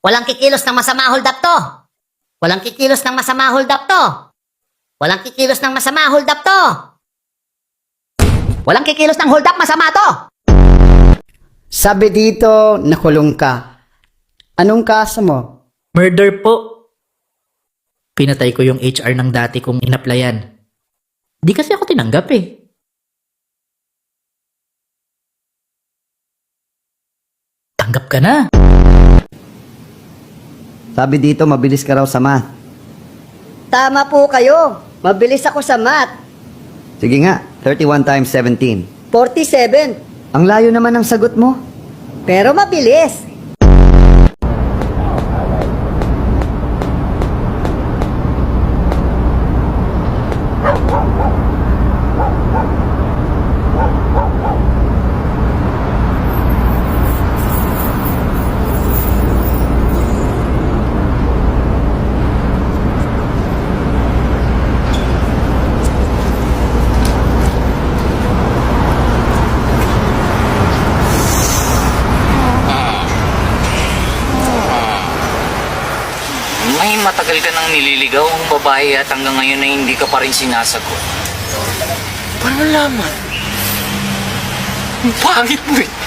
Walang kikilos ng masama, hold up to. Walang kikilos ng masama, hold up to. Walang kikilos ng masama, hold up to. Walang kikilos ng hold up, masama to. Sabi dito, nakulong ka. Anong kaso mo? Murder po. Pinatay ko yung HR ng dati kong inaplayan. Di kasi ako tinanggap eh. Tanggap ka na. Sabi dito, mabilis ka raw sa math. Tama po kayo. Mabilis ako sa math. Sige nga, 31 times 17. 47. Ang layo naman ng sagot mo. Pero mabilis. May matagal ka nang nililigaw ang babae at hanggang ngayon ay hindi ka pa rin sinasagot. Paano malaman? Ang pangit mo eh.